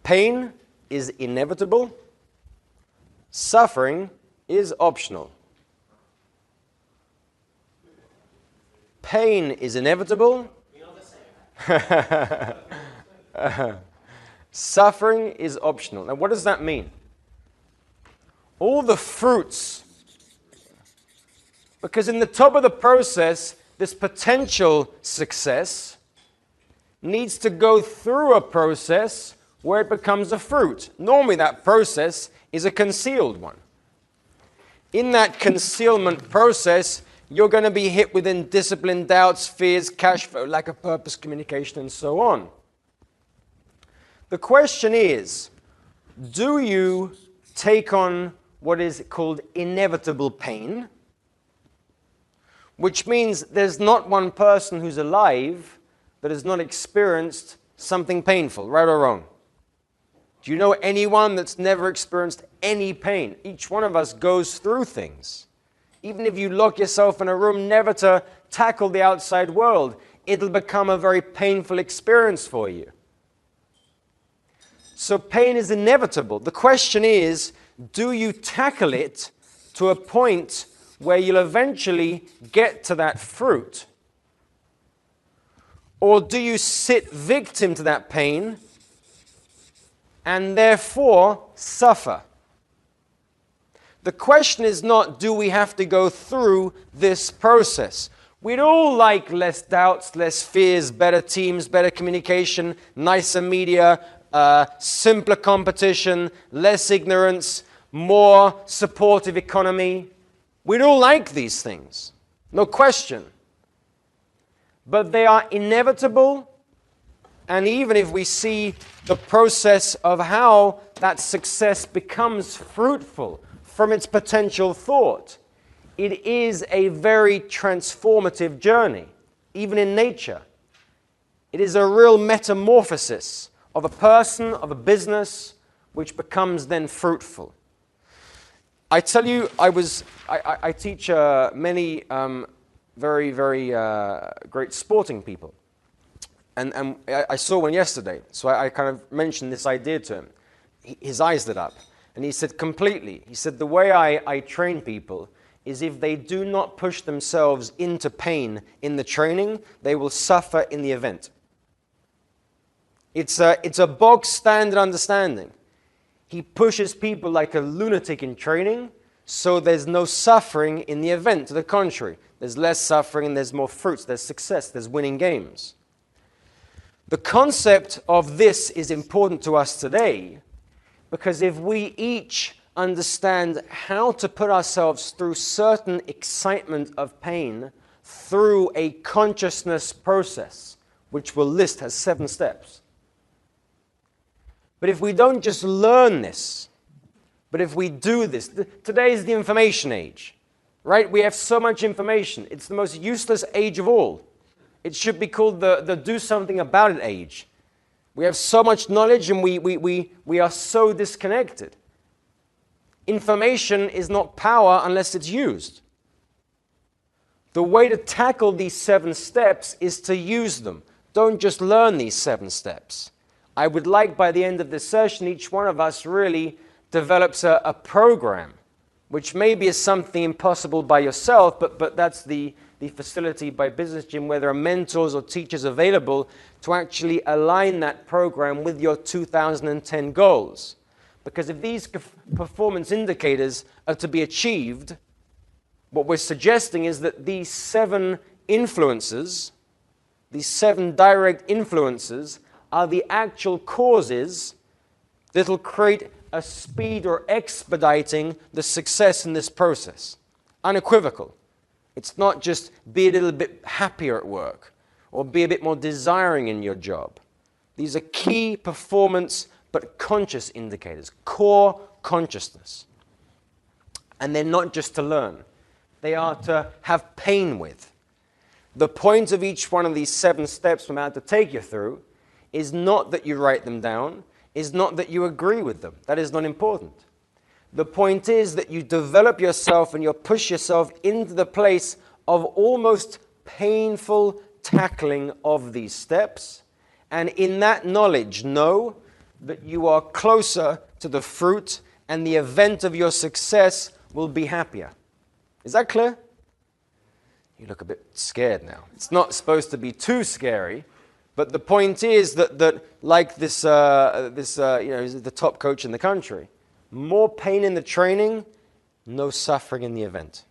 Pain is inevitable. Suffering is optional. Pain is inevitable. Suffering is optional. Now, what does that mean? All the fruits, because in the top of the process, this potential success needs to go through a process where it becomes a fruit. Normally, that process is a concealed one. In that concealment process, you're going to be hit with indiscipline, doubts, fears, cash flow, lack of purpose, communication, and so on. The question is, do you take on what is called inevitable pain, which means there's not one person who's alive that has not experienced something painful, right or wrong? Do you know anyone that's never experienced any pain? Each one of us goes through things. Even if you lock yourself in a room never to tackle the outside world, it'll become a very painful experience for you. So pain is inevitable. The question is, do you tackle it to a point where you'll eventually get to that fruit? Or do you sit victim to that pain and therefore suffer? The question is not, do we have to go through this process? We'd all like less doubts, less fears, better teams, better communication, nicer media, simpler competition, less ignorance, more supportive economy. We'd all like these things, no question. But they are inevitable, and even if we see the process of how that success becomes fruitful from its potential thought, it is a very transformative journey, even in nature. It is a real metamorphosis of a person, of a business, which becomes then fruitful. I tell you, I teach many very, very great sporting people. And I saw one yesterday, so I kind of mentioned this idea to him. His eyes lit up, and he said, completely. He said, the way I train people is if they do not push themselves into pain in the training, they will suffer in the event. It's a bog standard understanding. He pushes people like a lunatic in training, so there's no suffering in the event. To the contrary, there's less suffering and there's more fruits, there's success, there's winning games. The concept of this is important to us today because if we each understand how to put ourselves through certain excitement of pain through a consciousness process, which we'll list as 7 steps. But if we don't just learn this, but if we do this, today is the information age, right? We have so much information. It's the most useless age of all. It should be called the do something about it age. We have so much knowledge and we are so disconnected. Information is not power unless it's used. The way to tackle these 7 steps is to use them. Don't just learn these 7 steps. I would like by the end of this session, each one of us really develops a program, which maybe is something impossible by yourself, but that's the facility by Business Gym where there are mentors or teachers available to actually align that program with your 2010 goals. Because if these performance indicators are to be achieved, what we're suggesting is that these 7 influences, these 7 direct influences, are the actual causes that will create a speed or expediting the success in this process. Unequivocal. It's not just be a little bit happier at work or be a bit more desiring in your job. These are key performance but conscious indicators, core consciousness. And they're not just to learn. They are to have pain with. The point of each one of these 7 steps I'm about to take you through is not that you write them down, is not that you agree with them. That is not important. The point is that you develop yourself and you push yourself into the place of almost painful tackling of these steps. And in that knowledge, know that you are closer to the fruit and the event of your success will be happier. Is that clear? You look a bit scared now. It's not supposed to be too scary, but the point is that like this, he's the top coach in the country. More pain in the training, no suffering in the event.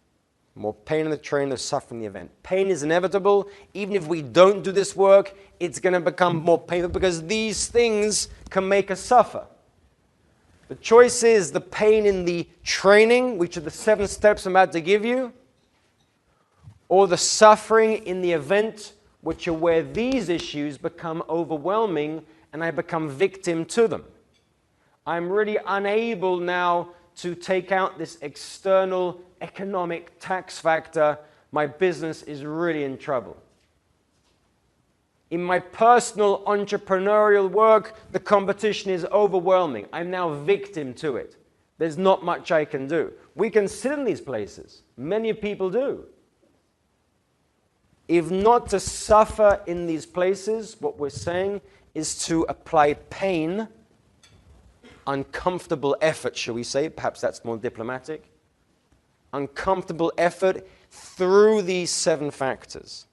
More pain in the training, no suffering in the event. Pain is inevitable. Even if we don't do this work, it's going to become more painful because these things can make us suffer. The choice is the pain in the training, which are the 7 steps I'm about to give you, or the suffering in the event, which are where these issues become overwhelming and I become victim to them. I'm really unable now to take out this external economic tax factor. My business is really in trouble. In my personal entrepreneurial work, the competition is overwhelming. I'm now victim to it. There's not much I can do. We can sit in these places. Many people do. If not to suffer in these places, what we're saying is to apply pain, uncomfortable effort, shall we say, perhaps that's more diplomatic, uncomfortable effort through these 7 factors.